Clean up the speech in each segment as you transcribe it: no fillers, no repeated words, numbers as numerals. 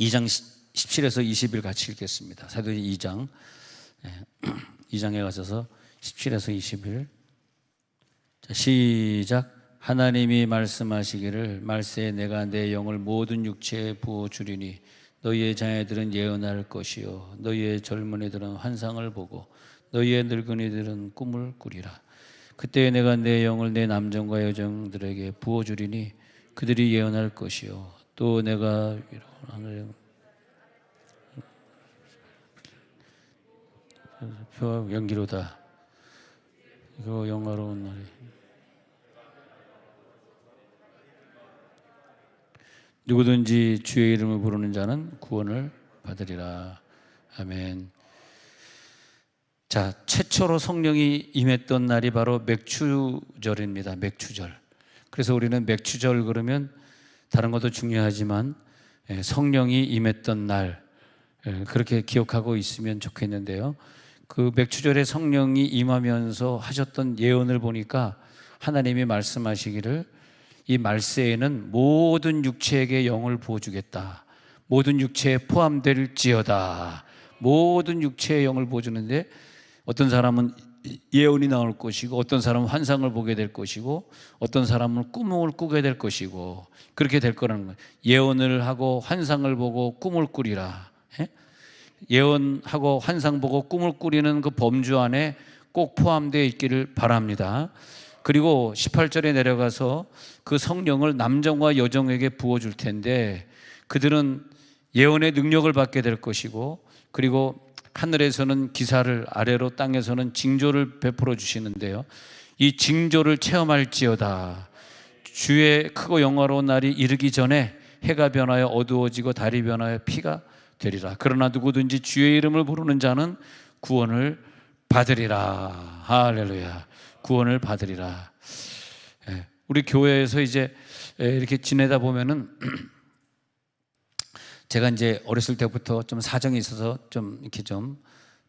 2장 17에서 20일 같이 읽겠습니다. 사도행전 2장 2장에 가셔서 17에서 20일. 자, 시작. 하나님이 말씀하시기를 말세에 내가 내 영을 모든 육체에 부어주리니 너희의 자녀들은 예언할 것이요 너희의 젊은이들은 환상을 보고 너희의 늙은이들은 꿈을 꾸리라. 그때 내가 내 영을 내 남정과 여정들에게 부어주리니 그들이 예언할 것이요 또 내가 하늘에 표와 연기로다. 이거 영화로운 날이. 누구든지 주의 이름을 부르는 자는 구원을 받으리라. 아멘. 자, 최초로 성령이 임했던 날이 바로 맥추절입니다. 맥추절. 그래서 우리는 맥추절 그러면 다른 것도 중요하지만 성령이 임했던 날 그렇게 기억하고 있으면 좋겠는데요. 그 맥추절에 성령이 임하면서 하셨던 예언을 보니까 하나님이 말씀하시기를 이 말세에는 모든 육체에게 영을 부어주겠다. 모든 육체에 포함될지어다. 모든 육체에 영을 부어주는데 어떤 사람은 예언이 나올 것이고 어떤 사람은 환상을 보게 될 것이고 어떤 사람은 꿈을 꾸게 될 것이고 그렇게 될 거라는 거예요. 예언을 하고 환상을 보고 꿈을 꾸리라. 예언하고 환상 보고 꿈을 꾸리는 그 범주 안에 꼭 포함되어 있기를 바랍니다. 그리고 18절에 내려가서 그 성령을 남정과 여정에게 부어줄 텐데 그들은 예언의 능력을 받게 될 것이고 그리고 하늘에서는 기사를 아래로 땅에서는 징조를 베풀어 주시는데요. 이 징조를 체험할지어다. 주의 크고 영화로운 날이 이르기 전에 해가 변하여 어두워지고 달이 변하여 피가 되리라. 그러나 누구든지 주의 이름을 부르는 자는 구원을 받으리라. 할렐루야. 구원을 받으리라. 우리 교회에서 이제 이렇게 지내다 보면은 제가 이제 어렸을 때부터 좀 사정이 있어서 좀 이렇게 좀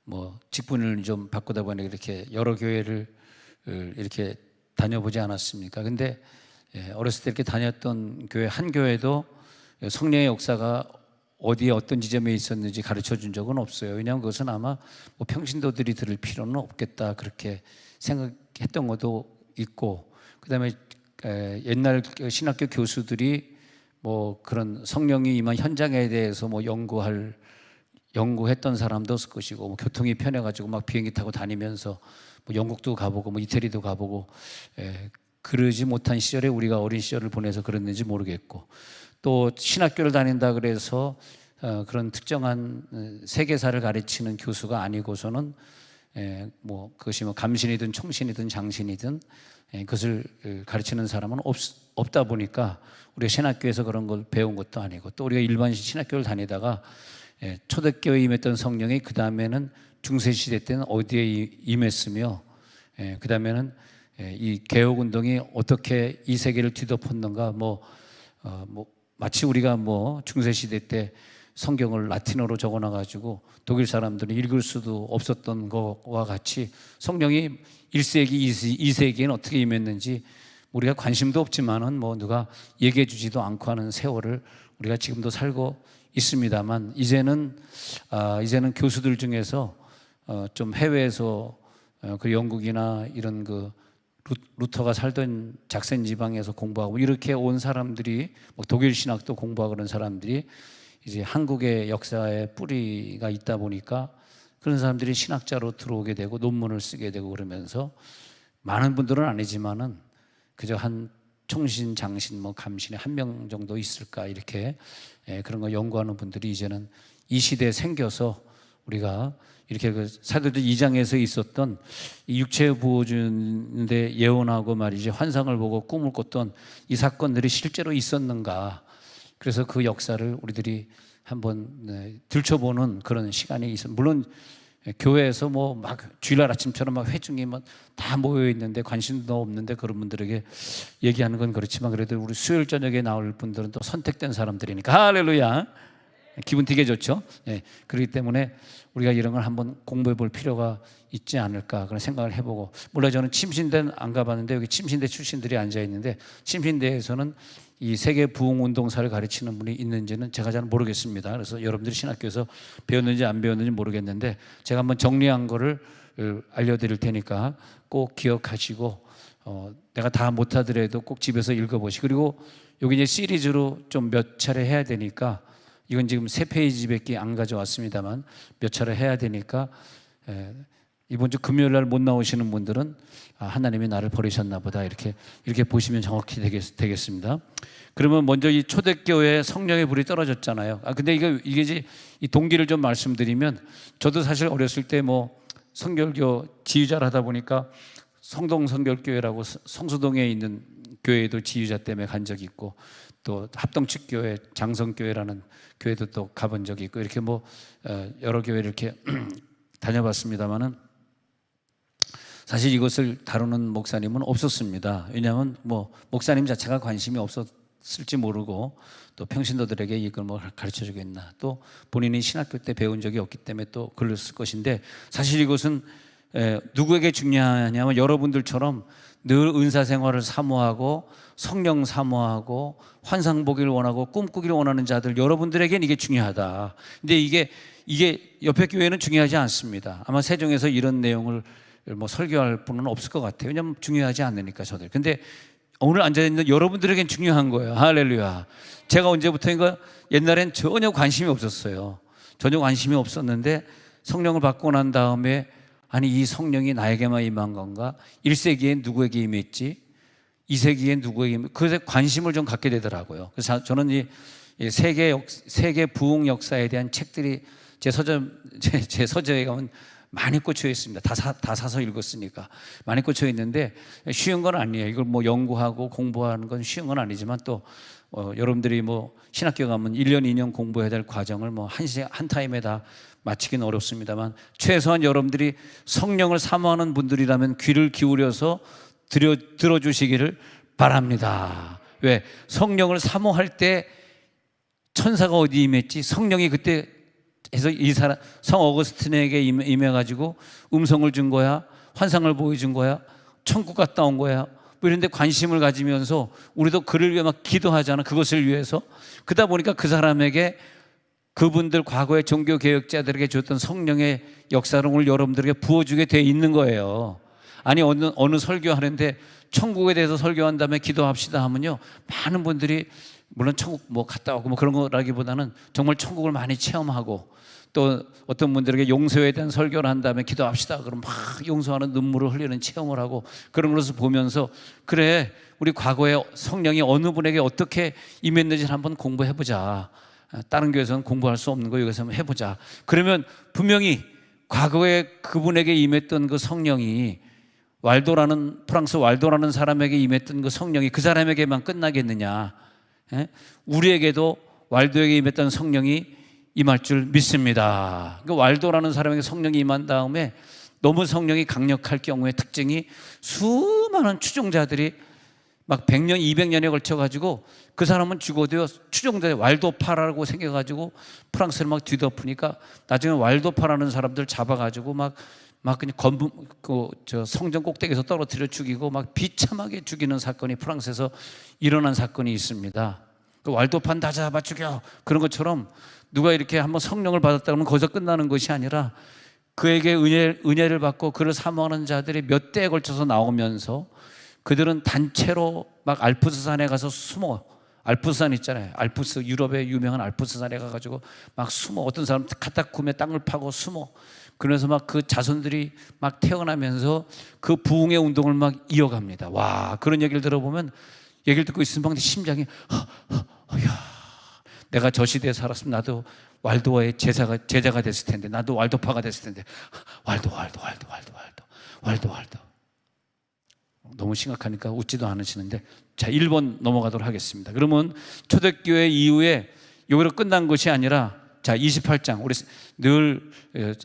뭐 직분을 좀 바꾸다 보니 이렇게 여러 교회를 이렇게 다녀보지 않았습니까? 근데 어렸을 때 이렇게 다녔던 교회 한 교회도 성령의 역사가 어디에 어떤 지점에 있었는지 가르쳐 준 적은 없어요. 왜냐하면 그것은 아마 뭐 평신도들이 들을 필요는 없겠다 그렇게 생각했던 것도 있고 그다음에 옛날 신학교 교수들이 뭐 그런 성령이 임한 현장에 대해서 뭐 연구했던 사람도 없을 것이고 뭐 교통이 편해가지고 막 비행기 타고 다니면서 뭐 영국도 가보고 뭐 이태리도 가보고 그러지 못한 시절에 우리가 어린 시절을 보내서 그랬는지 모르겠고 또 신학교를 다닌다 그래서 그런 특정한 세계사를 가르치는 교수가 아니고서는 뭐 그것이 뭐 감신이든 총신이든 장신이든 그것을 가르치는 사람은 없다 보니까 우리가 신학교에서 그런 걸 배운 것도 아니고 또 우리가 일반 신학교를 다니다가 초대교회에 임했던 성령이 그 다음에는 중세시대 때는 어디에 임했으며 그 다음에는 이 개혁운동이 어떻게 이 세계를 뒤덮었는가 뭐 마치 우리가 뭐 중세시대 때 성경을 라틴어로 적어놔가지고 독일 사람들은 읽을 수도 없었던 것과 같이 성령이 1세기, 2세기에는 어떻게 임했는지 우리가 관심도 없지만은 뭐 누가 얘기해 주지도 않고 하는 세월을 우리가 지금도 살고 있습니다만 이제는 교수들 중에서 좀 해외에서 그 영국이나 이런 그 루터가 살던 작센 지방에서 공부하고 이렇게 온 사람들이 뭐 독일 신학도 공부하고 그런 사람들이 이제 한국의 역사에 뿌리가 있다 보니까 그런 사람들이 신학자로 들어오게 되고 논문을 쓰게 되고 그러면서 많은 분들은 아니지만은 그저 한 총신, 장신, 뭐 감신에 한 명 정도 있을까 이렇게 그런 거 연구하는 분들이 이제는 이 시대에 생겨서 우리가 이렇게 그 사도행전 2장에서 있었던 이 육체 부어주는데 예언하고 말이지 환상을 보고 꿈을 꿨던 이 사건들이 실제로 있었는가 그래서 그 역사를 우리들이 한번 들춰보는 그런 시간이 있어요. 물론 교회에서 뭐 막 주일날 아침처럼 막 회중이 막 다 모여 있는데 관심도 없는데 그런 분들에게 얘기하는 건 그렇지만 그래도 우리 수요일 저녁에 나올 분들은 또 선택된 사람들이니까 할렐루야. 기분 되게 좋죠. 예, 그렇기 때문에 우리가 이런 걸 한번 공부해 볼 필요가 있지 않을까 그런 생각을 해보고, 물론 저는 침신대는 안 가봤는데 여기 침신대 출신들이 앉아 있는데 침신대에서는 이 세계 부흥 운동사를 가르치는 분이 있는지는 제가 잘 모르겠습니다. 그래서 여러분들이 신학교에서 배웠는지 안 배웠는지 모르겠는데 제가 한번 정리한 거를 알려드릴 테니까 꼭 기억하시고 내가 다 못하더라도 꼭 집에서 읽어보시고, 그리고 여기 이제 시리즈로 좀 몇 차례 해야 되니까, 이건 지금 3페이지밖에 안 가져왔습니다만 몇 차례 해야 되니까 이번 주 금요일 날 못 나오시는 분들은 하나님이 나를 버리셨나 보다 이렇게 보시면 정확히 되겠습니다. 그러면 먼저 이 초대교회에 성령의 불이 떨어졌잖아요. 근데 이게 이 동기를 좀 말씀드리면, 저도 사실 어렸을 때 뭐 성결교 지휘자를 하다 보니까 성동 성결교회라고 성수동에 있는 교회도 지휘자 때문에 간 적이 있고, 또 합동측교회 장성교회라는 교회도 또 가본 적이 있고, 이렇게 뭐 여러 교회 이렇게 다녀봤습니다만은 사실 이것을 다루는 목사님은 없었습니다. 왜냐하면 뭐 목사님 자체가 관심이 없었을지 모르고, 또 평신도들에게 이걸 뭐 가르쳐 주겠나, 또 본인이 신학교 때 배운 적이 없기 때문에 또 그랬을 것인데, 사실 이것은 누구에게 중요하냐면 여러분들처럼 늘 은사 생활을 사모하고 성령 사모하고 환상 보기를 원하고 꿈꾸기를 원하는 자들, 여러분들에게는 이게 중요하다. 근데 이게 옆에 교회는 중요하지 않습니다. 아마 세종에서 이런 내용을 뭐 설교할 분은 없을 것 같아요. 왜냐하면 중요하지 않으니까 저들. 근데 오늘 앉아있는 여러분들에겐 중요한 거예요. 할렐루야. 제가 언제부터인가 옛날엔 전혀 관심이 없었어요. 전혀 관심이 없었는데 성령을 받고 난 다음에, 아니 이 성령이 나에게만 임한 건가? 1세기엔 누구에게 임했지? 2세기엔 누구에게 임했지? 그래서 관심을 좀 갖게 되더라고요. 그래서 저는 이 세계 부흥 역사에 대한 책들이 제 서재에 가면 많이 꽂혀 있습니다. 다 사서 읽었으니까 많이 꽂혀 있는데 쉬운 건 아니에요. 이걸 뭐 연구하고 공부하는 건 쉬운 건 아니지만, 또 여러분들이 뭐 신학교 가면 1년 2년 공부해야 될 과정을 뭐 한 타임에 다 마치기는 어렵습니다만, 최소한 여러분들이 성령을 사모하는 분들이라면 귀를 기울여서 들어주시기를 바랍니다. 왜? 성령을 사모할 때 천사가 어디 임했지? 성령이 그때 해서 이 사람 성 어거스틴에게 임해가지고 음성을 준 거야, 환상을 보여준 거야, 천국 갔다 온 거야, 뭐 이런 데 관심을 가지면서 우리도 그를 위해 막 기도하잖아. 그것을 위해서. 그러다 보니까 그 사람에게, 그분들 과거의 종교개혁자들에게 줬던 성령의 역사를 오늘 여러분들에게 부어주게 돼 있는 거예요. 아니 어느 설교하는데 천국에 대해서 설교한 다음에 기도합시다 하면요, 많은 분들이 물론 천국 뭐 갔다 오고 뭐 그런 거라기보다는 정말 천국을 많이 체험하고, 또 어떤 분들에게 용서에 대한 설교를 한 다음에 기도합시다 그러면 막 용서하는 눈물을 흘리는 체험을 하고, 그런 것을 보면서 그래, 우리 과거에 성령이 어느 분에게 어떻게 임했는지 한번 공부해보자. 다른 교회에서는 공부할 수 없는 거 여기서 한번 해보자. 그러면 분명히 과거에 그분에게 임했던 그 성령이 프랑스 왈도라는 사람에게 임했던 그 성령이 그 사람에게만 끝나겠느냐? 우리에게도 왈도에게 임했던 성령이 임할 줄 믿습니다. 그 왈도라는 사람에게 성령이 임한 다음에 너무 성령이 강력할 경우의 특징이, 수많은 추종자들이 막 100년, 200년에 걸쳐가지고 그 사람은 죽어도요, 추종자 왈도파라고 생겨가지고 프랑스를 막 뒤덮으니까 나중에 왈도파라는 사람들 잡아가지고 막 그냥 성전 꼭대기에서 떨어뜨려 죽이고 막 비참하게 죽이는 사건이 프랑스에서 일어난 사건이 있습니다. 그 왈도판 다 잡아 죽여, 그런 것처럼 누가 이렇게 한번 성령을 받았다 그러면 거기서 끝나는 것이 아니라, 그에게 은혜를 받고 그를 사모하는 자들이 몇 대에 걸쳐서 나오면서 그들은 단체로 막 알프스산에 가서 숨어. 알프스산 있잖아요. 유럽의 유명한 알프스산에 가가지고 막 숨어. 어떤 사람 카타콤에 땅을 파고 숨어. 그래서 막 그 자손들이 막 태어나면서 그 부흥의 운동을 막 이어갑니다. 와, 그런 얘기를 들어보면, 얘기를 듣고 있으면 막 심장이 야, 내가 저 시대에 살았으면 나도 왈도와의 제자가 됐을 텐데, 나도 왈도파가 됐을 텐데. 왈도. 너무 심각하니까 웃지도 않으시는데, 자, 1번 넘어가도록 하겠습니다. 그러면 초대교회 이후에 여기로 끝난 것이 아니라, 자, 28장, 우리 늘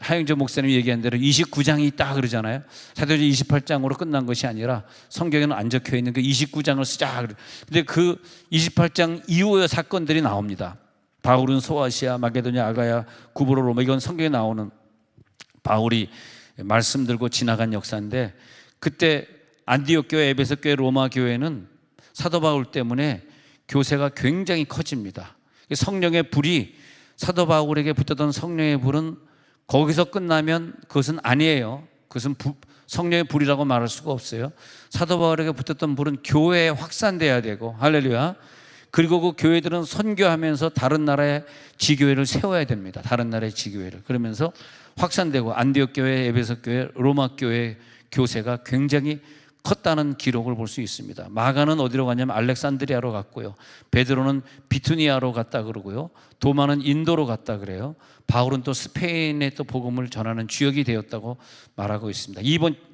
하영재 목사님이 얘기한 대로 29장이 있다 그러잖아요. 사도행전 28장으로 끝난 것이 아니라 성경에는 안 적혀 있는 그 29장을 쓰자. 근데 그 28장 이후의 사건들이 나옵니다. 바울은 소아시아, 마게도냐, 아가야, 구브로, 로마, 이건 성경에 나오는 바울이 말씀 들고 지나간 역사인데, 그때 안디옥 교회, 에베소 교회, 로마 교회는 사도 바울 때문에 교세가 굉장히 커집니다. 성령의 불이, 사도 바울에게 붙었던 성령의 불은 거기서 끝나면 그것은 아니에요. 그것은 성령의 불이라고 말할 수가 없어요. 사도 바울에게 붙었던 불은 교회에 확산돼야 되고, 할렐루야. 그리고 그 교회들은 선교하면서 다른 나라의 지교회를 세워야 됩니다. 다른 나라의 지교회를. 그러면서 확산되고 안디옥 교회, 에베소 교회, 로마 교회 교세가 굉장히 컸다는 기록을 볼 수 있습니다. 마가는 어디로 갔냐면 알렉산드리아로 갔고요. 베드로는 비투니아로 갔다 그러고요. 도마는 인도로 갔다 그래요. 바울은 또 스페인에 또 복음을 전하는 주역이 되었다고 말하고 있습니다.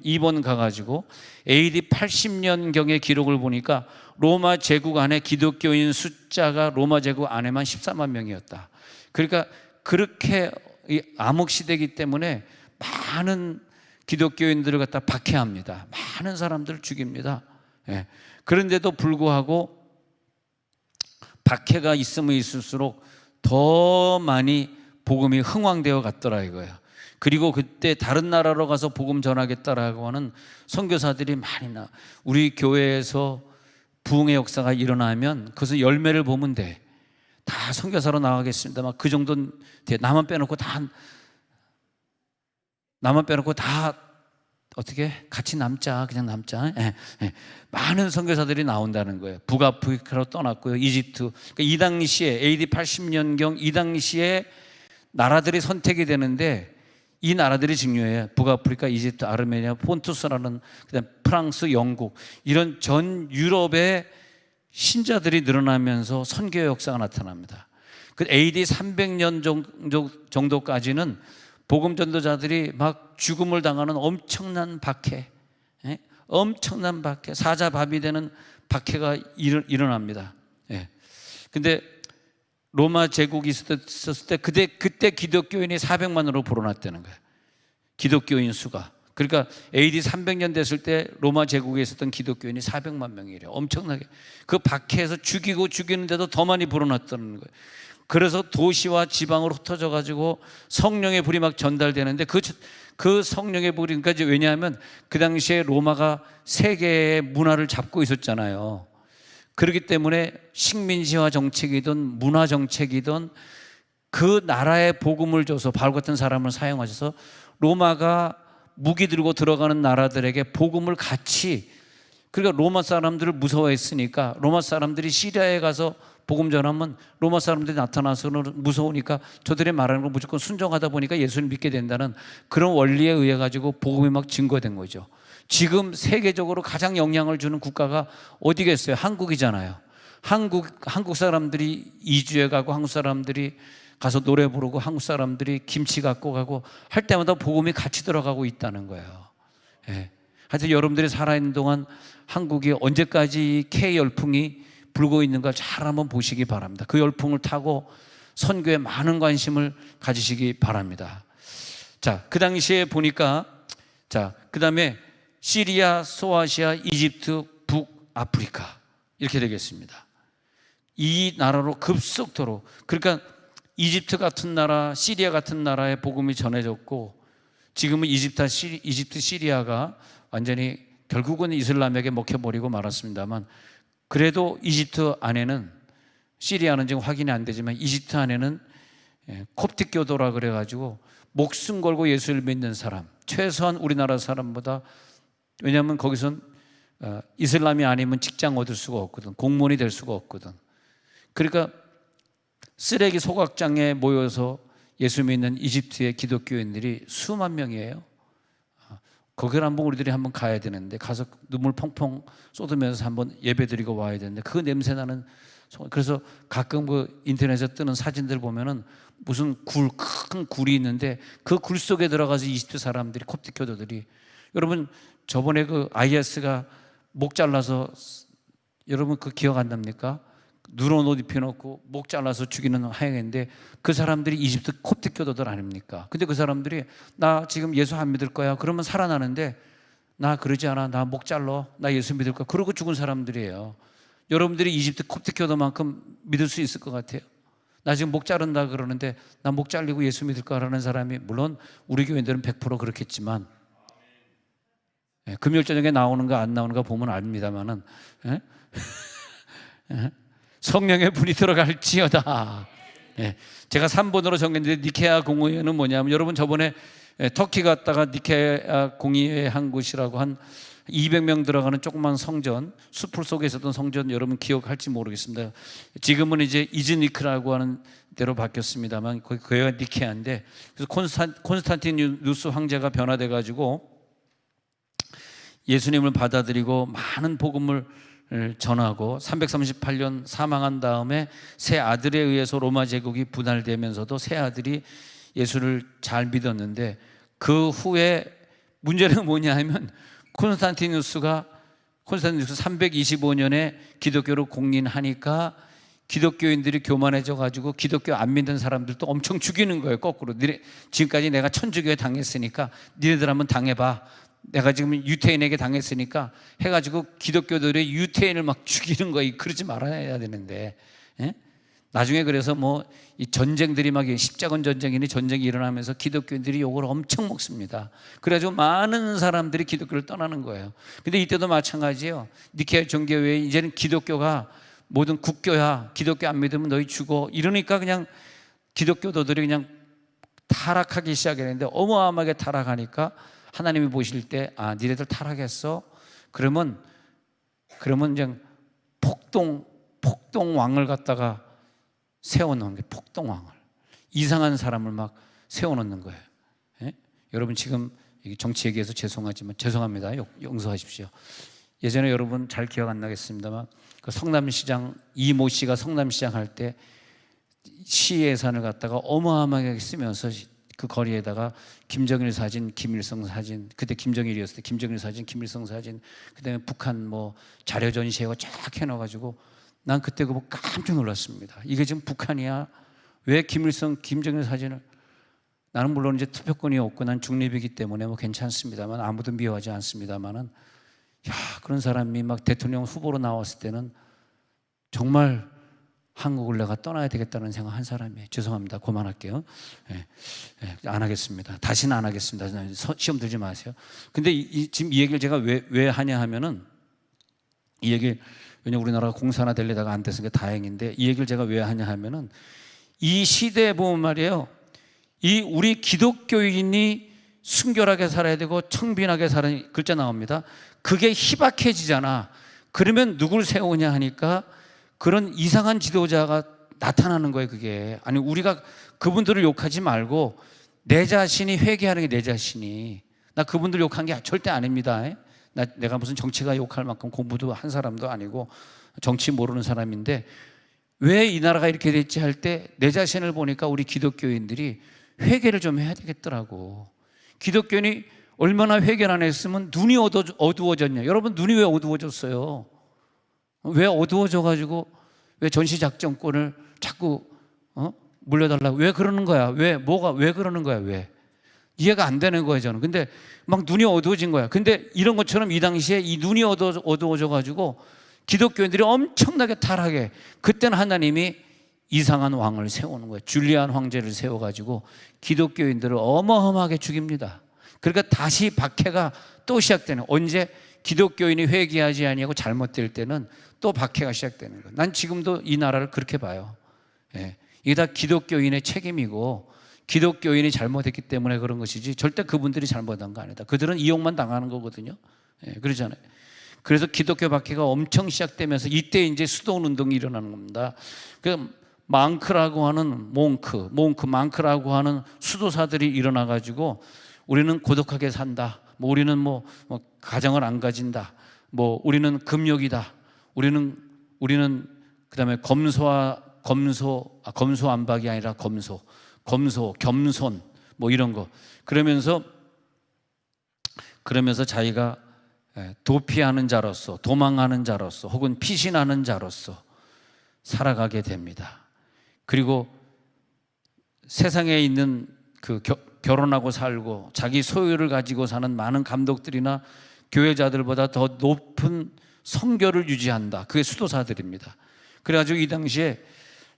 이번 가가지고 AD 80년경의 기록을 보니까 로마 제국 안에 기독교인 숫자가 로마 제국 안에만 14만 명이었다. 그러니까 그렇게 암흑 시대이기 때문에 많은 기독교인들을 갖다 박해합니다. 많은 사람들을 죽입니다. 예. 그런데도 불구하고 박해가 있으면 있을수록 더 많이 복음이 흥왕되어 갔더라 이거예요. 그리고 그때 다른 나라로 가서 복음 전하겠다라고 하는 선교사들이 많이 우리 교회에서 부흥의 역사가 일어나면 그것은 열매를 보면 돼. 다 선교사로 나가겠습니다만 그 정도는 돼. 나만 빼놓고 다 어떻게 같이 남자, 그냥 남자. 많은 선교사들이 나온다는 거예요. 북아프리카로 떠났고요. 이집트. 그러니까 이 당시에 AD 80년경 이 당시에 나라들이 선택이 되는데 이 나라들이 중요해요. 북아프리카, 이집트, 아르메니아, 폰투스라는, 그다음 프랑스, 영국, 이런 전 유럽의 신자들이 늘어나면서 선교의 역사가 나타납니다. 그 AD 300년 정도까지는 복음 전도자들이 막 죽음을 당하는 엄청난 박해, 엄청난 박해, 사자밥이 되는 박해가 일어납니다. 근데 로마 제국이 있었을 때 그때 기독교인이 400만으로 불어났다는 거예요. 기독교인 수가. 그러니까 AD 300년 됐을 때 로마 제국에 있었던 기독교인이 400만 명이래요. 엄청나게. 그 박해에서 죽이는데도 더 많이 불어났다는 거예요. 그래서 도시와 지방으로 흩어져 가지고 성령의 불이 막 전달되는데 그 성령의 불이, 그러니까 왜냐하면 그 당시에 로마가 세계의 문화를 잡고 있었잖아요. 그렇기 때문에 식민지화 정책이든 문화 정책이든 그 나라에 복음을 줘서 바울 같은 사람을 사용하셔서 로마가 무기 들고 들어가는 나라들에게 복음을 같이, 그러니까 로마 사람들을 무서워했으니까 로마 사람들이 시리아에 가서 복음 전하면 로마 사람들이 나타나서는 무서우니까 저들의 말하는 걸 무조건 순종하다 보니까 예수를 믿게 된다는 그런 원리에 의해 가지고 복음이 막 증거된 거죠. 지금 세계적으로 가장 영향을 주는 국가가 어디겠어요? 한국이잖아요. 한국 사람들이 이주해 가고 한국 사람들이 가서 노래 부르고 한국 사람들이 김치 갖고 가고 할 때마다 복음이 같이 들어가고 있다는 거예요. 하여튼 여러분들이 살아있는 동안 한국이 언제까지 K 열풍이 불고 있는 걸 잘 한번 보시기 바랍니다. 그 열풍을 타고 선교에 많은 관심을 가지시기 바랍니다. 자, 그 당시에 보니까, 자, 그 다음에 시리아, 소아시아, 이집트, 북아프리카 이렇게 되겠습니다. 이 나라로 급속도로, 그러니까 이집트 같은 나라, 시리아 같은 나라에 복음이 전해졌고, 지금은 이집트, 시리아가 완전히 결국은 이슬람에게 먹혀버리고 말았습니다만, 그래도 이집트 안에는, 시리아는 지금 확인이 안 되지만 이집트 안에는 콥틱교도라 그래가지고 목숨 걸고 예수를 믿는 사람, 최소한 우리나라 사람보다, 왜냐하면 거기선 이슬람이 아니면 직장 얻을 수가 없거든, 공무원이 될 수가 없거든. 그러니까 쓰레기 소각장에 모여서 예수 믿는 이집트의 기독교인들이 수만 명이에요. 거기를 한번 우리들이 한번 가야 되는데, 가서 눈물 펑펑 쏟으면서 한번 예배드리고 와야 되는데, 그 냄새나는, 그래서 가끔 그 인터넷에 뜨는 사진들 보면은 무슨 큰 굴이 있는데 그 굴 속에 들어가서 이집트 사람들이, 콥틱 교도들이, 여러분 저번에 그 IS가 목 잘라서, 여러분 그 기억 안 납니까? 누런 옷 입혀놓고 목 잘라서 죽이는 하행인데 그 사람들이 이집트 콥틱 교도들 아닙니까? 근데 그 사람들이 나 지금 예수 안 믿을 거야 그러면 살아나는데, 나 그러지 않아, 나 목 잘라, 나 예수 믿을 거야 그러고 죽은 사람들이에요. 여러분들이 이집트 콥틱 교도만큼 믿을 수 있을 것 같아요? 나 지금 목 자른다 그러는데 나 목 잘리고 예수 믿을까라는 사람이 물론 우리 교인들은 100% 그렇겠지만 금요일 저녁에 나오는가 안 나오는가 보면 압니다만은 성령의 불이 들어갈지어다. 제가 3번으로 정했는데 니케아 공의회는 뭐냐면 여러분 저번에 터키 갔다가 니케아 공의회 한 곳이라고 한 200명 들어가는 조그만 성전, 숲을 속에 있었던 성전 여러분 기억할지 모르겠습니다. 지금은 이제 이즈니크라고 하는 데로 바뀌었습니다만 거기 교회가 니케아인데 그래서 콘스탄티누스 황제가 변화돼 가지고 예수님을 받아들이고 많은 복음을 전하고 338년 사망한 다음에 세 아들에 의해서 로마 제국이 분할되면서도 세 아들이 예수를 잘 믿었는데 그 후에 문제는 뭐냐 하면 콘스탄티누스가 325년에 기독교를 공인하니까 기독교인들이 교만해져 가지고 기독교 안 믿는 사람들도 엄청 죽이는 거예요. 거꾸로 지금까지 내가 천주교에 당했으니까 니네들 한번 당해봐. 내가 지금 유태인에게 당했으니까 해가지고 기독교들의 유태인을 막 죽이는 거예요. 그러지 말아야 되는데 나중에 그래서 뭐 이 전쟁들이 막 십자군 전쟁이니 전쟁이 일어나면서 기독교인들이 욕을 엄청 먹습니다. 그래가지고 많은 사람들이 기독교를 떠나는 거예요. 근데 이때도 마찬가지예요. 니케아 정교회에 이제는 기독교가 모든 국교야. 기독교 안 믿으면 너희 죽어. 이러니까 그냥 기독교도들이 그냥 타락하기 시작했는데 어마어마하게 타락하니까 하나님이 보실 때 아, 니네들 타락했어? 그러면 그냥 폭동 왕을 갖다가 세워놓은 게 폭동왕을 이상한 사람을 막 세워놓는 거예요. 여러분 지금 정치 얘기해서 죄송합니다. 용서하십시오. 예전에 여러분 잘 기억 안 나겠습니다만 그 성남시장 이모 씨가 성남시장 할 때 시 예산을 갖다가 어마어마하게 쓰면서 그 거리에다가 김정일 사진, 김일성 사진, 그때 김정일이었을 때 김정일 사진, 김일성 사진, 그다음에 북한 뭐 자료 전시회가 쫙 해놔가지고 난 그때 그거 깜짝 놀랐습니다. 이게 지금 북한이야? 왜 김일성, 김정일 사진을? 나는 물론 이제 투표권이 없고 난 중립이기 때문에 뭐 괜찮습니다만 아무도 미워하지 않습니다만은 야 그런 사람이 막 대통령 후보로 나왔을 때는 정말 한국을 내가 떠나야 되겠다는 생각한 사람이에요. 죄송합니다. 그만할게요. 안 하겠습니다. 다시는 안 하겠습니다. 시험 들지 마세요. 근데 지금 이 얘기를 제가 왜 하냐 하면은 이 얘기 왜냐면 우리나라가 공산화 되려다가 안 됐으니까 다행인데 이 얘기를 제가 왜 하냐 하면은 이 시대에 보면 말이에요. 이 우리 기독교인이 순결하게 살아야 되고 청빈하게 살아야 글자 나옵니다. 그게 희박해지잖아. 그러면 누굴 세우냐 하니까 그런 이상한 지도자가 나타나는 거예요. 그게 아니 우리가 그분들을 욕하지 말고 내 자신이 회개하는 게 내 자신이 나 그분들 욕한 게 절대 아닙니다. 내가 무슨 정치가 욕할 만큼 공부도 한 사람도 아니고 정치 모르는 사람인데 왜 이 나라가 이렇게 됐지 할 때 내 자신을 보니까 우리 기독교인들이 회개를 좀 해야 되겠더라고. 기독교인이 얼마나 회개를 안 했으면 눈이 어두워졌냐. 여러분 눈이 왜 어두워졌어요? 왜 어두워져가지고 왜 전시작전권을 자꾸 물려달라고 왜 그러는 거야? 왜 그러는 거야? 왜 이해가 안 되는 거예요 저는. 근데 막 눈이 어두워진 거야. 근데 이런 것처럼 이 당시에 이 눈이 어두워져가지고 기독교인들이 엄청나게 타락해. 그때는 하나님이 이상한 왕을 세우는 거예요. 줄리안 황제를 세워가지고 기독교인들을 어마어마하게 죽입니다. 그러니까 다시 박해가 또 시작되는. 언제 기독교인이 회개하지 아니하고 잘못될 때는 또 박해가 시작되는 거예요. 난 지금도 이 나라를 그렇게 봐요. 이게 다 기독교인의 책임이고 기독교인이 잘못했기 때문에 그런 것이지 절대 그분들이 잘못한 거 아니다. 그들은 이용만 당하는 거거든요. 그러잖아요. 그래서 기독교 박해가 엄청 시작되면서 이때 이제 수도원 운동이 일어나는 겁니다. 그 망크라고 하는 망크라고 하는 수도사들이 일어나 가지고 우리는 고독하게 산다. 뭐 우리는 뭐 가정을 안 가진다. 뭐 우리는 금욕이다. 우리는 그다음에 검소안박이 아니라 겸손 뭐 이런 거. 그러면서 자기가 도피하는 자로서 도망하는 자로서 혹은 피신하는 자로서 살아가게 됩니다. 그리고 세상에 있는 결혼하고 살고 자기 소유를 가지고 사는 많은 감독들이나 교회자들보다 더 높은 성결을 유지한다. 그게 수도사들입니다. 그래가지고 이 당시에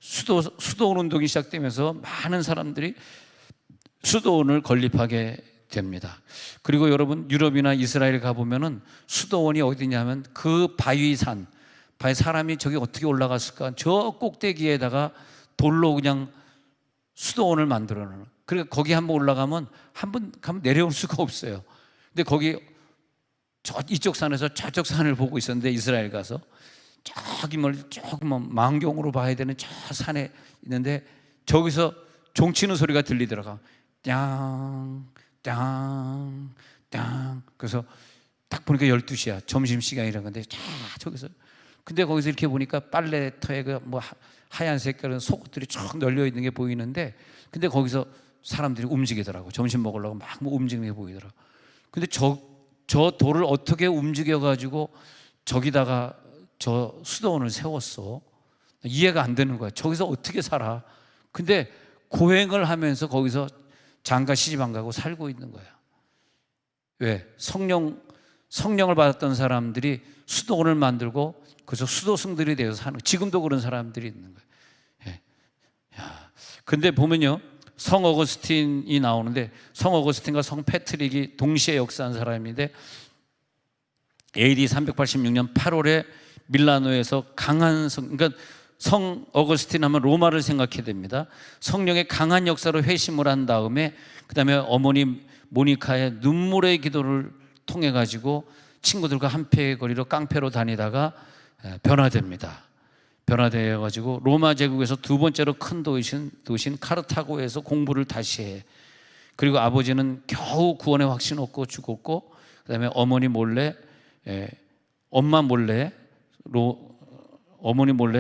수도원 운동이 시작되면서 많은 사람들이 수도원을 건립하게 됩니다. 그리고 여러분 유럽이나 이스라엘 가보면은 수도원이 어디냐면 그 바위산, 사람이 저기 어떻게 올라갔을까? 저 꼭대기에다가 돌로 그냥 수도원을 만들어 놓은. 그러니까 거기 한번 올라가면 한 번 가면 내려올 수가 없어요. 근데 거기 이쪽 산에서 저쪽 산을 보고 있었는데, 이스라엘 가서 저기 조금 망경으로 봐야 되는 저 산에 있는데 저기서 종치는 소리가 들리더라고요. 땅, 땅, 땅. 그래서 딱 보니까 12시야. 점심시간이라는 건데, 저기서. 근데 거기서 이렇게 보니까 빨래터에 그 뭐 하얀색 그런 속옷들이 쭉 널려 있는 게 보이는데, 근데 거기서 사람들이 움직이더라고. 점심 먹으려고 막 뭐 움직이는 게 보이더라고. 근데 저 돌을 어떻게 움직여가지고 저기다가 저 수도원을 세웠어? 이해가 안 되는 거야. 저기서 어떻게 살아? 근데 고행을 하면서 거기서 장가 시집 안 가고 살고 있는 거야. 왜? 성령을 받았던 사람들이 수도원을 만들고 그래서 수도승들이 되어서 사는, 지금도 그런 사람들이 있는 거예요. 예. 근데 보면요, 성 어거스틴이 나오는데, 성 어거스틴과 성 패트릭이 동시에 역사한 사람인데, AD 386년 8월에 밀라노에서 강한 그러니까 성 어거스틴 하면 로마를 생각해야 됩니다. 성령의 강한 역사로 회심을 한 다음에 그 다음에 어머니 모니카의 눈물의 기도를 통해 가지고 친구들과 한패의 거리로 깡패로 다니다가 변화됩니다. 변화되어 가지고 로마 제국에서 두 번째로 큰 도시인 카르타고에서 공부를 다시 해. 그리고 아버지는 겨우 구원의 확신 얻고 죽었고, 그다음에 어머니 몰래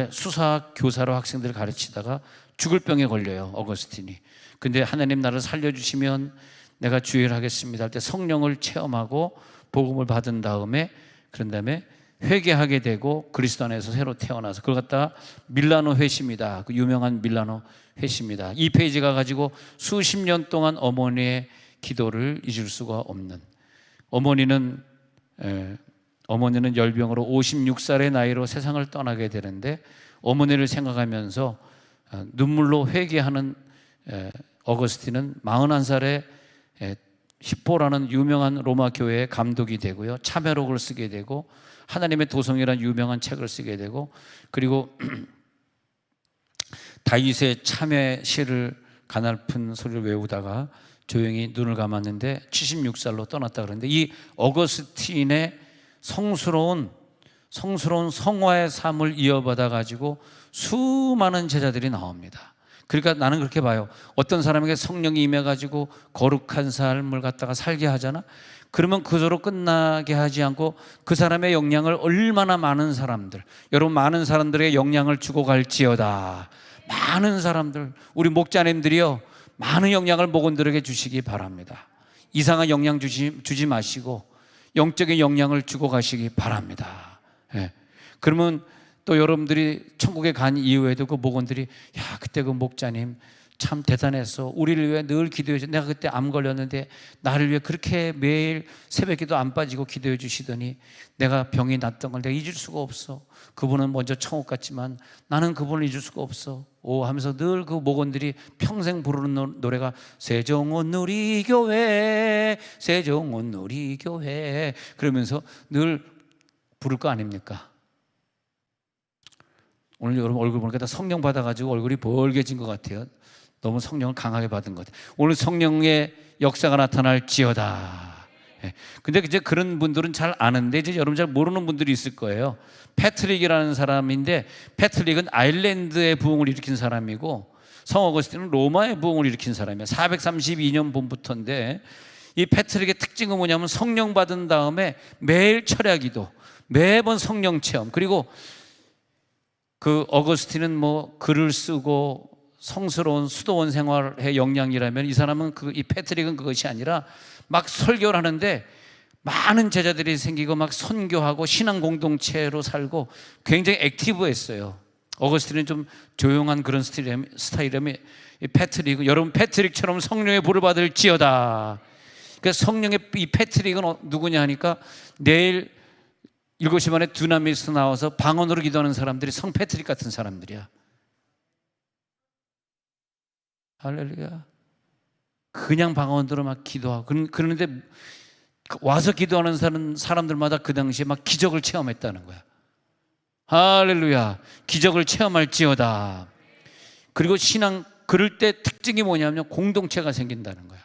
수사 교사로 학생들을 가르치다가 죽을 병에 걸려요, 어거스틴이. 근데 하나님 나를 살려주시면 내가 주의를 하겠습니다 할 때 성령을 체험하고 복음을 받은 다음에, 그런 다음에 회개하게 되고 그리스도 안에서 새로 태어나서 그걸 갖다가 밀라노 회심이다, 그 유명한 밀라노 회심이다. 이 페이지가 가지고 수십 년 동안 어머니의 기도를 잊을 수가 없는, 어머니는 열병으로 56살의 나이로 세상을 떠나게 되는데, 어머니를 생각하면서 눈물로 회개하는 어거스틴은 41살에 히포라는 유명한 로마 교회의 감독이 되고요, 참회록을 쓰게 되고 하나님의 도성이라는 유명한 책을 쓰게 되고, 그리고 다윗의 참회 시를 가냘픈 소리를 외우다가 조용히 눈을 감았는데 76살로 떠났다 그러는데, 이 어거스틴의 성스러운 성화의 삶을 이어받아 가지고 수많은 제자들이 나옵니다. 그러니까 나는 그렇게 봐요. 어떤 사람에게 성령이 임해 가지고 거룩한 삶을 갖다가 살게 하잖아. 그러면 그저로 끝나게 하지 않고 그 사람의 영향을 얼마나 많은 사람들, 여러분 많은 사람들에게 영향을 주고 갈지어다. 많은 사람들, 우리 목자님들이요, 많은 영향을 목원들에게 주시기 바랍니다. 이상한 영향 주지 마시고 영적인 영향을 주고 가시기 바랍니다. 예. 그러면 또 여러분들이 천국에 간 이후에도 그 목원들이, 야, 그때 그 목자님 참 대단했어. 우리를 위해 늘 기도해 줘. 내가 그때 암 걸렸는데 나를 위해 그렇게 매일 새벽에도 안 빠지고 기도해 주시더니 내가 병이 났던 걸 내가 잊을 수가 없어. 그분은 먼저 천국 갔지만 나는 그분을 잊을 수가 없어. 하면서 늘 그 목원들이 평생 부르는 노래가 세종원 누리교회, 세종원 누리교회, 그러면서 늘 부를 거 아닙니까? 오늘 여러분 얼굴 보니까 다 성령 받아가지고 얼굴이 벌개진 것 같아요. 너무 성령을 강하게 받은 것 같아요. 오늘 성령의 역사가 나타날지어다. 근데 이제 그런 분들은 잘 아는데, 이제 여러분 잘 모르는 분들이 있을 거예요. 패트릭이라는 사람인데, 패트릭은 아일랜드의 부흥을 일으킨 사람이고 성 어거스틴은 로마의 부흥을 일으킨 사람이에요. 432년 본부터인데, 이 패트릭의 특징은 뭐냐면 성령 받은 다음에 매일 철야기도, 매번 성령 체험, 그리고 그 어거스틴은 뭐 글을 쓰고 성스러운 수도원 생활의 역량이라면, 이 사람은 이 패트릭은 그것이 아니라 막 설교를 하는데 많은 제자들이 생기고 막 선교하고 신앙 공동체로 살고 굉장히 액티브했어요. 어거스틴은 좀 조용한 그런 스타일이라면, 이 패트릭은, 여러분 패트릭처럼 성령의 불을 받을지어다. 그러니까 성령의 이 패트릭은 누구냐 하니까, 내일 7시 반에 두나미에서 나와서 방언으로 기도하는 사람들이 성 패트릭 같은 사람들이야. 할렐루야. 그냥 방언으로 막 기도하고 그러는데 와서 기도하는 사람들마다 그 당시에 막 기적을 체험했다는 거야. 할렐루야. 기적을 체험할지어다. 그리고 신앙 그럴 때 특징이 뭐냐면 공동체가 생긴다는 거야.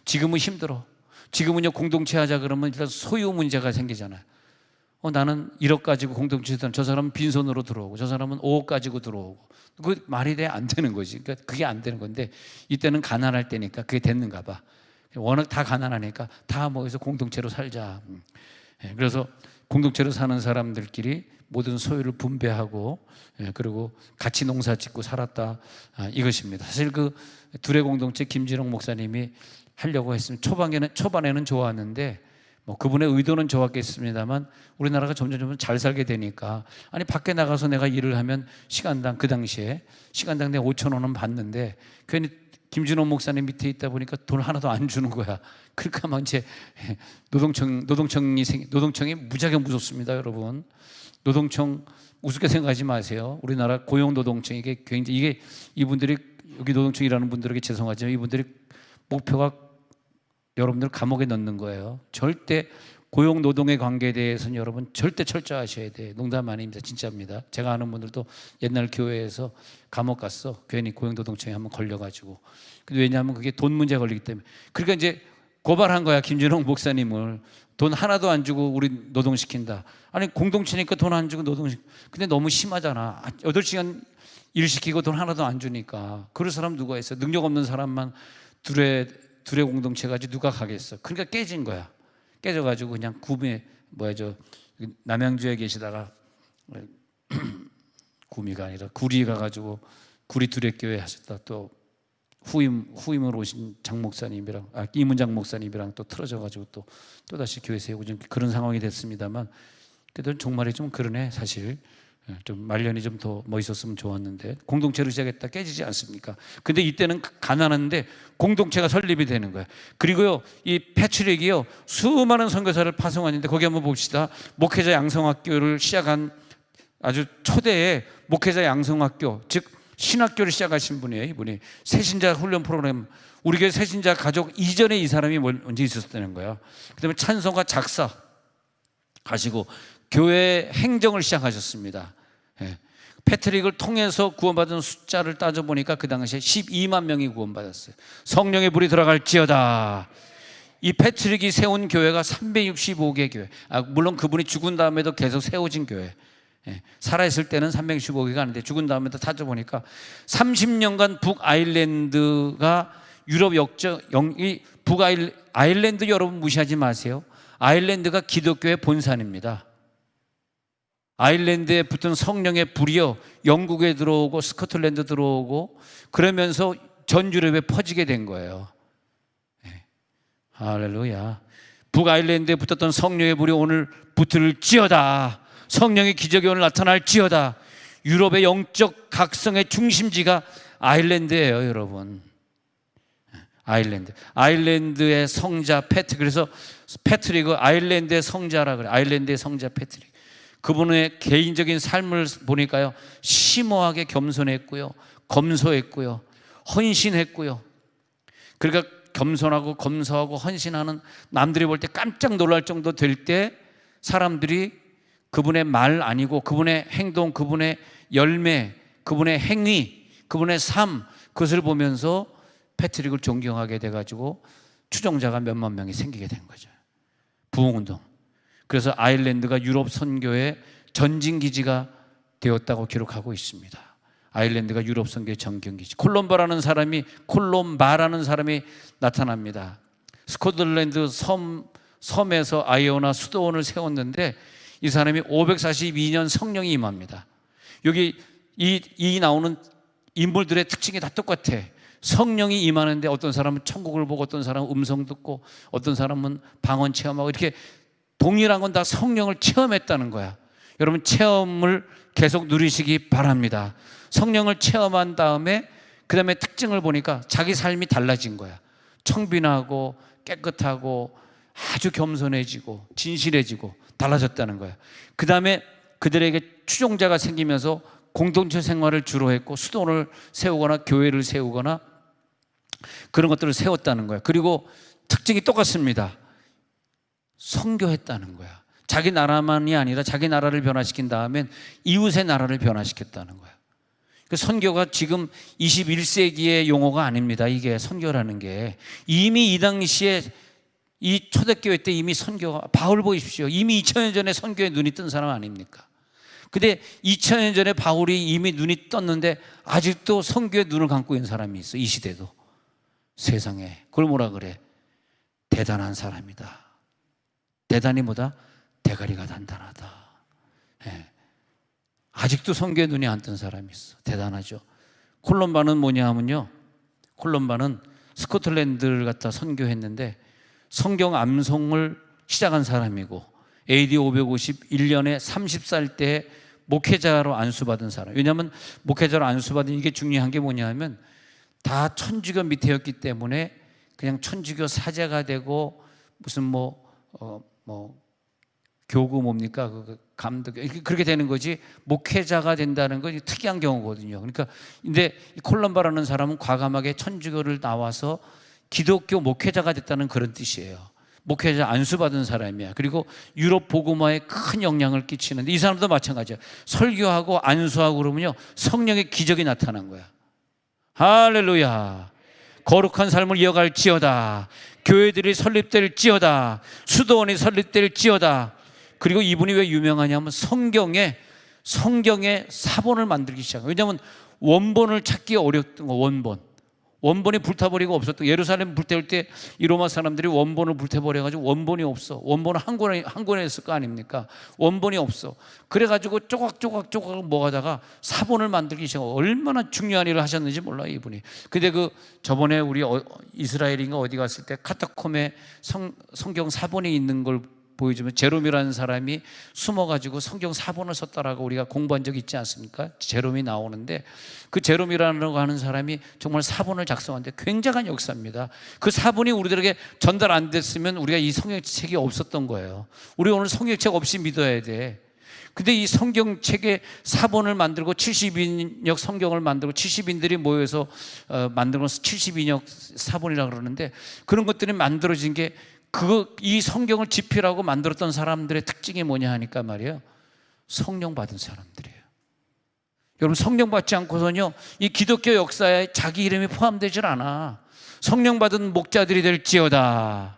지금은 힘들어. 지금은요 공동체 하자 그러면 일단 소유 문제가 생기잖아요. 나는 1억 가지고 공동체에 저 사람은 빈손으로 들어오고 저 사람은 5억 가지고 들어오고 그 말이 돼 안 되는 거지. 그러니까 그게 안 되는 건데 이때는 가난할 때니까 그게 됐는가 봐. 워낙 다 가난하니까 다 모여서 공동체로 살자. 그래서 공동체로 사는 사람들끼리 모든 소유를 분배하고 그리고 같이 농사 짓고 살았다. 이것입니다. 사실 그 둘의 공동체 김진홍 목사님이 하려고 했으면 초반에는 좋았는데 뭐 그분의 의도는 좋았겠습니다만 우리나라가 점점 잘 살게 되니까 아니 밖에 나가서 내가 일을 하면 시간당 그 당시에 시간당 내가 5,000원은 받는데 괜히 김진홍 목사님 밑에 있다 보니까 돈 하나도 안 주는 거야. 그러니까 막 이제 노동청이 무지하게 무섭습니다, 여러분. 노동청 우습게 생각하지 마세요. 우리나라 고용노동청 이게 굉장히 이게 이분들이 여기 노동청 일하는 분들에게 죄송하지만 이분들이 목표가 여러분들 감옥에 넣는 거예요. 절대 고용노동의 관계에 대해서는 여러분 절대 철저하셔야 돼요. 농담 아닙니다. 진짜입니다. 제가 아는 분들도 옛날 교회에서 감옥 갔어. 괜히 고용노동청에 한번 걸려가지고. 왜냐하면 그게 돈 문제가 걸리기 때문에. 그러니까 이제 고발한 거야. 김진홍 목사님을. 돈 하나도 안 주고 우리 노동시킨다. 아니 공동체니까 돈 안 주고 노동시켜. 근데 너무 심하잖아. 8시간 일 시키고 돈 하나도 안 주니까. 그럴 사람 누가 있어. 능력 없는 사람만 둘의 공동체 가지고 누가 가겠어. 그러니까 깨진 거야. 깨져가지고 그냥 남양주에 계시다가 구미가 아니라 구리 가가지고 구리 두레교회 하셨다. 또 후임으로 오신 장 목사님이랑 이문장 목사님이랑 또 틀어져가지고 또 다시 교회 세우고 좀 그런 상황이 됐습니다만 그래도 정말이 좀 그러네. 사실 좀 말년이 좀 더 멋있었으면 좋았는데 공동체로 시작했다 깨지지 않습니까? 근데 이때는 가난한데 공동체가 설립이 되는 거예요. 그리고요 이 패트릭이요 수많은 선교사를 파송하는데 거기 한번 봅시다. 목회자 양성학교를 시작한 아주 초대의 목회자 양성학교 즉 신학교를 시작하신 분이에요. 이분이 새신자 훈련 프로그램 우리 교회 새신자 가족 이전에 이 사람이 먼저 있었다는 거예요. 그다음에 찬송가 작사 하시고 교회 행정을 시작하셨습니다. 패트릭을 통해서 구원받은 숫자를 따져보니까 그 당시에 12만 명이 구원받았어요. 성령의 불이 들어갈지어다. 이 패트릭이 세운 교회가 365개 교회. 물론 그분이 죽은 다음에도 계속 세워진 교회. 살아있을 때는 365개가 아닌데 죽은 다음에도 따져보니까 30년간 북아일랜드가 유럽 아일랜드 여러분 무시하지 마세요. 아일랜드가 기독교의 본산입니다. 아일랜드에 붙은 성령의 불이요 영국에 들어오고 스코틀랜드 들어오고 그러면서 전 유럽에 퍼지게 된 거예요. 할렐루야. 북아일랜드에 붙었던 성령의 불이 오늘 붙을지어다. 성령의 기적이 오늘 나타날지어다. 유럽의 영적 각성의 중심지가 아일랜드예요, 여러분. 아일랜드의 성자 그래서 패트릭은 아일랜드의 성자라 그래요. 아일랜드의 성자 패트릭. 그분의 개인적인 삶을 보니까요 심오하게 겸손했고요 검소했고요 헌신했고요. 그러니까 겸손하고 검소하고 헌신하는 남들이 볼 때 깜짝 놀랄 정도 될 때 사람들이 그분의 말 아니고 그분의 행동, 그분의 열매, 그분의 행위, 그분의 삶 그것을 보면서 패트릭을 존경하게 돼가지고 추종자가 몇만 명이 생기게 된 거죠. 부흥운동. 그래서 아일랜드가 유럽 선교의 전진기지가 되었다고 기록하고 있습니다. 아일랜드가 유럽 선교의 전경기지. 콜롬바라는 사람이 나타납니다. 스코틀랜드 섬에서 아이오나 수도원을 세웠는데 이 사람이 542년 성령이 임합니다. 여기 이 나오는 인물들의 특징이 다 똑같아. 성령이 임하는데 어떤 사람은 천국을 보고 어떤 사람은 음성 듣고 어떤 사람은 방언 체험하고 이렇게 동일한 건 다 성령을 체험했다는 거야. 여러분 체험을 계속 누리시기 바랍니다. 성령을 체험한 다음에 그 다음에 특징을 보니까 자기 삶이 달라진 거야. 청빈하고 깨끗하고 아주 겸손해지고 진실해지고 달라졌다는 거야. 그 다음에 그들에게 추종자가 생기면서 공동체 생활을 주로 했고 수도원을 세우거나 교회를 세우거나 그런 것들을 세웠다는 거야. 그리고 특징이 똑같습니다. 선교했다는 거야. 자기 나라만이 아니라 자기 나라를 변화시킨 다음엔 이웃의 나라를 변화시켰다는 거야. 그 선교가 지금 21세기의 용어가 아닙니다. 이게 선교라는 게 이미 이 당시에 이 초대교회 때 이미 선교가, 바울 보십시오. 이미 2000년 전에 선교에 눈이 뜬 사람 아닙니까? 근데 2000년 전에 바울이 이미 눈이 떴는데 아직도 선교에 눈을 감고 있는 사람이 있어. 이 시대도. 세상에. 그걸 뭐라 그래? 대단한 사람이다. 대단히 뭐다? 대가리가 단단하다. 예. 아직도 선교에 눈이 안 뜬 사람이 있어. 대단하죠. 콜럼바는 뭐냐 하면요, 콜럼바는 스코틀랜드를 갖다 선교했는데 성경 암송을 시작한 사람이고 AD 551년에 30살 때 목회자로 안수받은 사람. 왜냐하면 목회자로 안수받은 이게 중요한 게 뭐냐 하면 다 천주교 밑에였기 때문에 그냥 천주교 사제가 되고 무슨 교구 뭡니까? 감독, 그렇게 되는 거지, 목회자가 된다는 건 특이한 경우거든요. 그러니까, 근데 콜럼바라는 사람은 과감하게 천주교를 나와서 기독교 목회자가 됐다는 그런 뜻이에요. 목회자 안수받은 사람이야. 그리고 유럽 복음화에 큰 영향을 끼치는데 이 사람도 마찬가지야. 설교하고 안수하고 그러면요, 성령의 기적이 나타난 거야. 할렐루야. 거룩한 삶을 이어갈지어다. 교회들이 설립될지어다. 수도원이 설립될지어다. 그리고 이분이 왜 유명하냐면 성경에 사본을 만들기 시작해요. 왜냐하면 원본을 찾기 어렵던 거. 원본이 불타버리고 없었던, 예루살렘 불태울 때 이 로마 사람들이 원본을 불태버려가지고 원본이 없어. 원본은 한 권에 있을 거 아닙니까? 원본이 없어. 그래가지고 조각 모아다가 사본을 만들기 시작하고, 얼마나 중요한 일을 하셨는지 몰라요, 이분이. 근데 저번에 우리 이스라엘인가 어디 갔을 때 카타콤에 성경 사본이 있는 걸 보여주면 제롬이라는 사람이 숨어가지고 성경 사본을 썼다라고 우리가 공부한 적이 있지 않습니까? 제롬이 나오는데 그 제롬이라고 하는 사람이 정말 사본을 작성하는데 굉장한 역사입니다. 그 사본이 우리들에게 전달 안 됐으면 우리가 이 성경책이 없었던 거예요. 우리 오늘 성경책 없이 믿어야 돼. 근데 이 성경책의 사본을 만들고 70인역 성경을 만들고 70인들이 모여서 만들고 70인역 사본이라고 그러는데, 그런 것들이 만들어진 게 이 성경을 집필하고 만들었던 사람들의 특징이 뭐냐 하니까 말이에요, 성령 받은 사람들이에요. 여러분, 성령 받지 않고서는요, 이 기독교 역사에 자기 이름이 포함되질 않아. 성령 받은 목자들이 될지어다.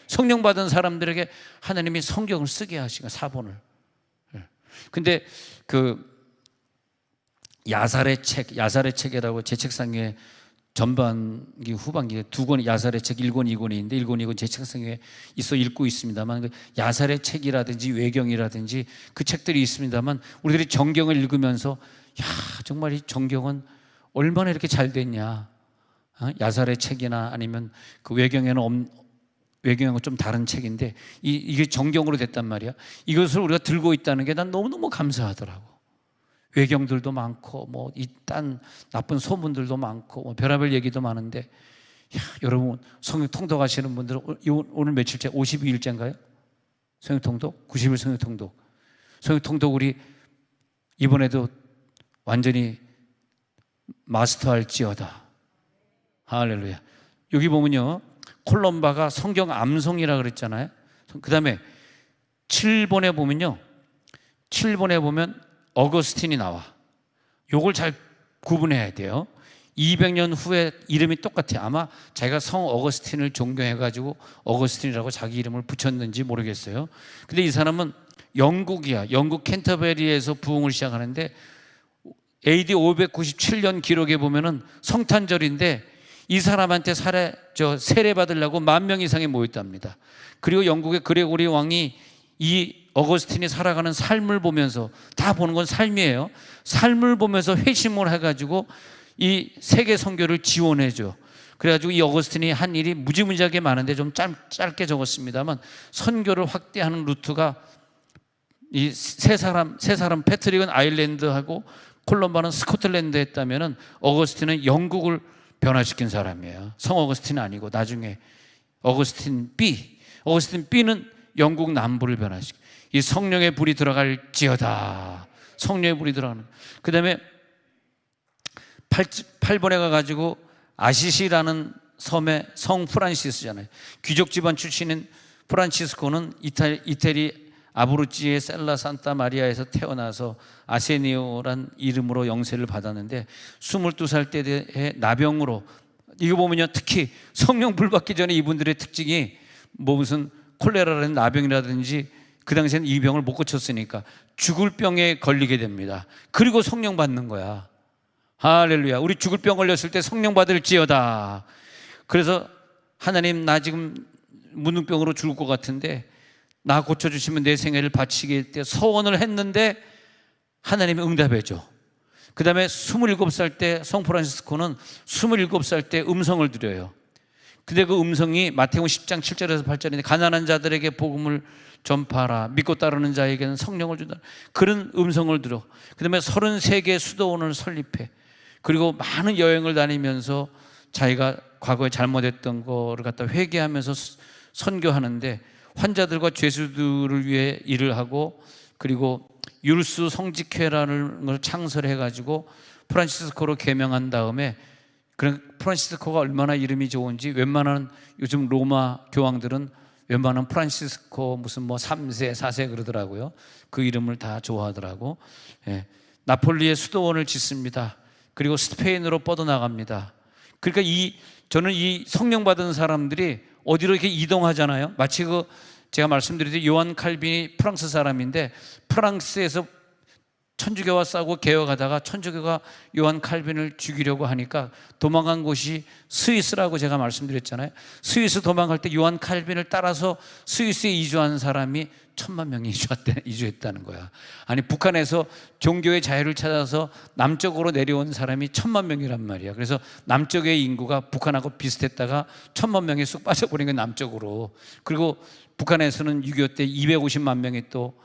성령 받은 사람들에게 하나님이 성경을 쓰게 하시고 사본을. 근데 야살의 책이라고 제 책상 위에 전반기 후반기에 두 권이, 야살의 책 1권 2권이 있는데 1권 2권 제 책상 위에 있어 읽고 있습니다만, 그 야살의 책이라든지 외경이라든지 그 책들이 있습니다만, 우리들이 정경을 읽으면서 야, 정말 이 정경은 얼마나 이렇게 잘 됐냐. 야살의 책이나 아니면 그 외경하고 좀 다른 책인데 이게 정경으로 됐단 말이야. 이것을 우리가 들고 있다는 게 난 너무너무 감사하더라고. 외경들도 많고 딴 나쁜 소문들도 많고 별의별 얘기도 많은데, 여러분 성경 통독하시는 분들은 오늘 며칠째? 52일째인가요? 성경 통독? 90일 성경 통독. 성경 통독 우리 이번에도 완전히 마스터할지어다. 할렐루야. 여기 보면요, 콜럼바가 성경 암송이라 그랬잖아요. 그 다음에 7번에 보면 어거스틴이 나와. 요걸 잘 구분해야 돼요. 200년 후에 이름이 똑같아요. 아마 자기가 성 어거스틴을 존경해가지고 어거스틴이라고 자기 이름을 붙였는지 모르겠어요. 근데 이 사람은 영국이야. 영국 캔터베리에서 부흥을 시작하는데 AD 597년 기록에 보면은 성탄절인데 이 사람한테 세례 받으려고 10,000명 이상이 모였답니다. 그리고 영국의 그레고리 왕이 이 어거스틴이 살아가는 삶을 보면서, 다 보는 건 삶이에요. 삶을 보면서 회심을 해가지고 이 세계 선교를 지원해줘. 그래가지고 이 어거스틴이 한 일이 무지무지하게 많은데 좀 짧게 적었습니다만, 선교를 확대하는 루트가 이 세 사람 패트릭은 아일랜드하고 콜럼바는 스코틀랜드 했다면은 어거스틴은 영국을 변화시킨 사람이에요. 성 어거스틴은 아니고 나중에 어거스틴 B는 영국 남부를 변화시켜. 이 성령의 불이 들어갈지어다. 성령의 불이 들어가는. 그 다음에 8번에 가가지고 아시시라는 섬의 성 프란시스잖아요. 귀족 집안 출신인 프란치스코는 이태리 아브루찌의 셀라 산타 마리아에서 태어나서 아세니오란 이름으로 영세를 받았는데 22살 때에 나병으로, 이거 보면요, 특히 성령 불 받기 전에 이분들의 특징이 뭐 무슨 콜레라라는 나병이라든지 그 당시에는 이 병을 못 고쳤으니까 죽을 병에 걸리게 됩니다. 그리고 성령 받는 거야. 할렐루야. 우리 죽을 병 걸렸을 때 성령 받을지어다. 그래서 하나님, 나 지금 문둥병으로 죽을 것 같은데 나 고쳐주시면 내 생애를 바치겠대 서원을 했는데 하나님이 응답해줘. 그 다음에 27살 때 성 프란시스코는 27살 때 음성을 드려요. 근데 그 음성이 마태복음 10장 7절에서 8절인데 가난한 자들에게 복음을 전파하라, 믿고 따르는 자에게는 성령을 준다, 그런 음성을 들어. 그 다음에 33개 수도원을 설립해. 그리고 많은 여행을 다니면서 자기가 과거에 잘못했던 거를 갖다 회개하면서 선교하는데 환자들과 죄수들을 위해 일을 하고, 그리고 율수 성직회라는 걸 창설해 가지고 프란시스코로 개명한 다음에, 그런 프란시스코가 얼마나 이름이 좋은지 웬만한 요즘 로마 교황들은 웬만한 프란시스코 무슨 뭐 3세 4세 그러더라고요. 그 이름을 다 좋아하더라고. 예. 나폴리의 수도원을 짓습니다. 그리고 스페인으로 뻗어나갑니다. 그러니까 저는 이 성령 받은 사람들이 어디로 이렇게 이동하잖아요. 마치 제가 말씀드렸듯이 요한 칼빈이 프랑스 사람인데 프랑스에서 천주교와 싸우고 개혁하다가 천주교가 요한 칼빈을 죽이려고 하니까 도망간 곳이 스위스라고 제가 말씀드렸잖아요. 스위스 도망갈 때 요한 칼빈을 따라서 스위스에 이주한 사람이 1000만 명이 이주했다는 거야. 아니, 북한에서 종교의 자유를 찾아서 남쪽으로 내려온 사람이 1000만 명이란 말이야. 그래서 남쪽의 인구가 북한하고 비슷했다가 1000만 명이 쑥 빠져버린 게 남쪽으로. 그리고 북한에서는 6.25 때 250만 명이 또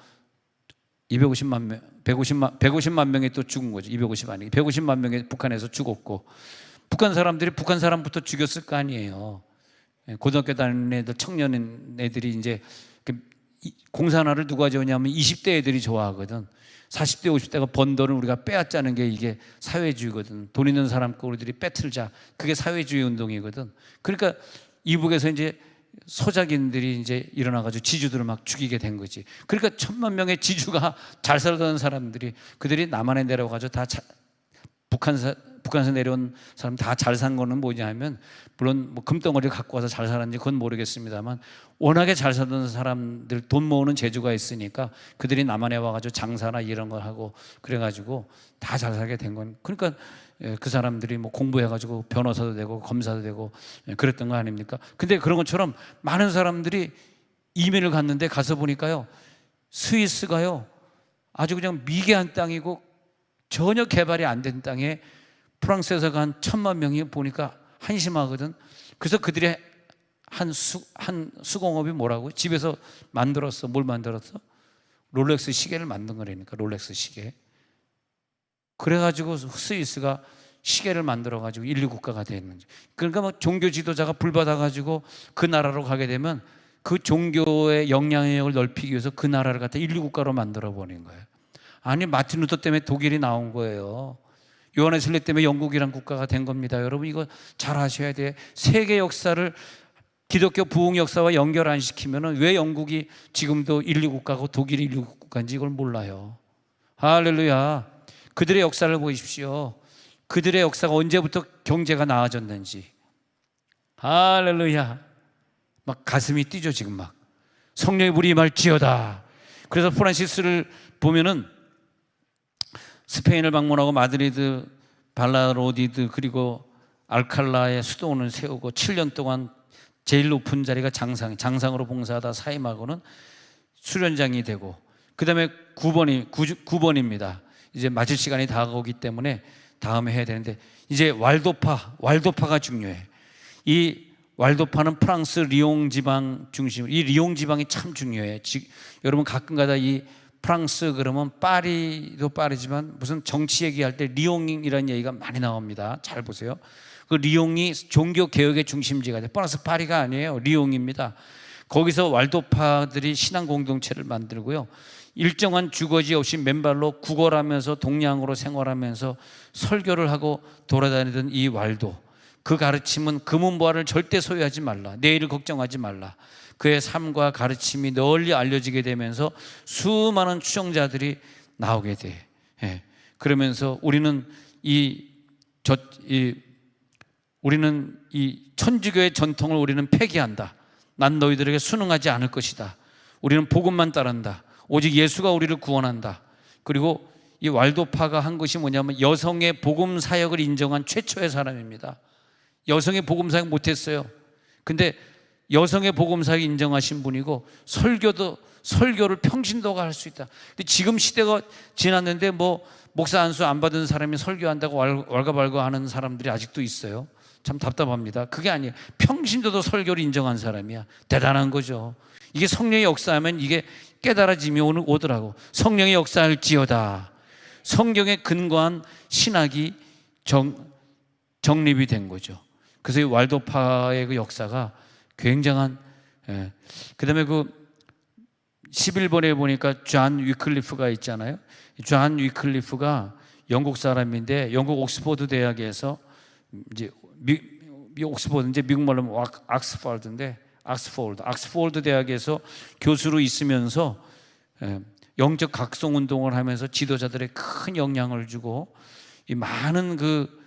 150만 명이 또 죽은 거죠. 250 아니고 150만 명이 북한에서 죽었고, 북한 사람들이 북한 사람부터 죽였을 거 아니에요. 고등학교 다니는 애들, 청년 애들이 이제 공산화를 누가 좋아하냐면 20대 애들이 좋아하거든. 40대 50대가 번 돈을 우리가 빼앗자는 게 이게 사회주의거든. 돈 있는 사람 거 우리들이 빼틀자, 그게 사회주의 운동이거든. 그러니까 이북에서 이제 소작인들이 이제 일어나가지고 지주들을 막 죽이게 된 거지. 그러니까 1000만 명의 지주가 잘 살던 사람들이, 그들이 남한에 내려가지고 다 북한에서 내려온 사람 다 잘 산 거는 뭐냐면, 물론 뭐 금덩어리를 갖고 와서 잘 살았는지 그건 모르겠습니다만, 워낙에 잘 살던 사람들, 돈 모으는 재주가 있으니까 그들이 남한에 와가지고 장사나 이런 걸 하고 그래가지고 다 잘 살게 된 건, 그러니까 그 사람들이 뭐 공부해가지고 변호사도 되고 검사도 되고 그랬던 거 아닙니까? 근데 그런 것처럼 많은 사람들이 이민을 갔는데 가서 보니까요, 스위스가요 아주 그냥 미개한 땅이고 전혀 개발이 안 된 땅에 프랑스에서 간 1000만 명이 보니까 한심하거든. 그래서 그들의 한 수공업이 뭐라고? 집에서 만들었어. 뭘 만들었어? 롤렉스 시계를 만든 거라니까. 롤렉스 시계. 그래가지고 스위스가 시계를 만들어가지고 인류 국가가 됐는지. 그러니까 뭐 종교 지도자가 불받아가지고 그 나라로 가게 되면 그 종교의 영향력을 넓히기 위해서 그 나라를 갖다 인류 국가로 만들어 버린 거예요. 아니, 마틴 루터 때문에 독일이 나온 거예요. 요한 웨슬리 때문에 영국이란 국가가 된 겁니다. 여러분, 이거 잘 아셔야 돼. 세계 역사를 기독교 부흥 역사와 연결 안 시키면은 왜 영국이 지금도 인류 국가고 독일이 인류 국가인지 이걸 몰라요. 할렐루야. 그들의 역사를 보십시오. 그들의 역사가 언제부터 경제가 나아졌는지. 할렐루야. 막 가슴이 뛰죠, 지금 막. 성령의 불이 임할지어다. 그래서 프란시스를 보면은 스페인을 방문하고 마드리드, 발라로디드, 그리고 알칼라의 수도원을 세우고 7년 동안 제일 높은 자리가 장상으로 봉사하다 사임하고는 수련장이 되고, 그 다음에 9번입니다. 이제 마칠 시간이 다가오기 때문에 다음에 해야 되는데, 이제 왈도파가 중요해. 이 왈도파는 프랑스 리옹 지방 중심, 이 리옹 지방이 참 중요해. 여러분 가끔가다 이 프랑스 그러면 파리도 파리지만 무슨 정치 얘기할 때 리옹이라는 얘기가 많이 나옵니다. 잘 보세요. 그 리옹이 종교 개혁의 중심지가 돼. 프랑스 파리가 아니에요. 리옹입니다. 거기서 왈도파들이 신앙 공동체를 만들고요, 일정한 주거지 없이 맨발로 구걸하면서 동양으로 생활하면서 설교를 하고 돌아다니던 이 왈도, 그 가르침은 금은보화를 절대 소유하지 말라, 내일을 걱정하지 말라. 그의 삶과 가르침이 널리 알려지게 되면서 수많은 추종자들이 나오게 돼. 예. 그러면서 우리는 이 천주교의 전통을 우리는 폐기한다. 난 너희들에게 순응하지 않을 것이다. 우리는 복음만 따른다. 오직 예수가 우리를 구원한다. 그리고 이 왈도파가 한 것이 뭐냐면 여성의 복음 사역을 인정한 최초의 사람입니다. 여성의 복음 사역 못했어요. 근데 여성의 복음 사역 인정하신 분이고, 설교를 평신도가 할 수 있다. 근데 지금 시대가 지났는데 뭐 목사 안수 안 받은 사람이 설교한다고 왈가왈부하는 사람들이 아직도 있어요. 참 답답합니다. 그게 아니에요. 평신도도 설교를 인정한 사람이야. 대단한 거죠. 이게 성령의 역사하면 이게 깨달아짐이 오더라고. 성령의 역사할지어다. 성경에 근거한 신학이 정립이 된 거죠. 그래서 이 왈도파의 그 역사가 굉장한, 그다음에 그 11번에 보니까 존 위클리프가 있잖아요. 존 위클리프가 영국 사람인데 영국 옥스퍼드 대학에서 이제 옥스퍼드, 이제 미국 말로 옥스퍼드 대학에서 교수로 있으면서 영적 각성 운동을 하면서 지도자들의 큰 영향을 주고, 이 많은 그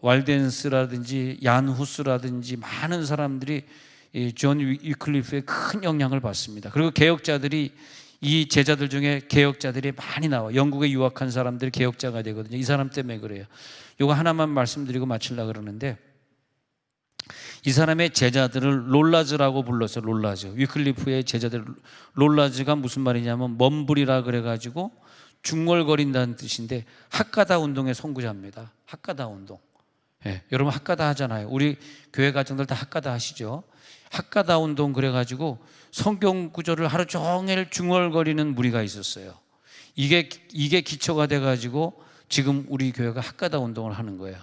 왈덴스라든지 얀 후스라든지 많은 사람들이 이 존 위클리프의 큰 영향을 받습니다. 그리고 개혁자들이, 이 제자들 중에 개혁자들이 많이 나와. 영국에 유학한 사람들이 개혁자가 되거든요. 이 사람 때문에 그래요. 이거 하나만 말씀드리고 마치려고 그러는데, 이 사람의 제자들을 롤라즈라고 불렀어요. 롤라즈. 위클리프의 제자들. 롤라즈가 무슨 말이냐면 먼불이라 그래가지고 중얼거린다는 뜻인데, 학가다 운동의 선구자입니다. 학가다 운동. 여러분 학가다 하잖아요. 우리 교회 가정들 다 학가다 하시죠. 학가다 운동 그래가지고 성경 구절을 하루 종일 중얼거리는 무리가 있었어요. 이게 기초가 돼가지고 지금 우리 교회가 학가다 운동을 하는 거예요.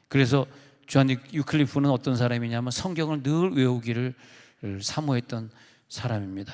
그래서 존 위클리프는 어떤 사람이냐면 성경을 늘 외우기를 사모했던 사람입니다.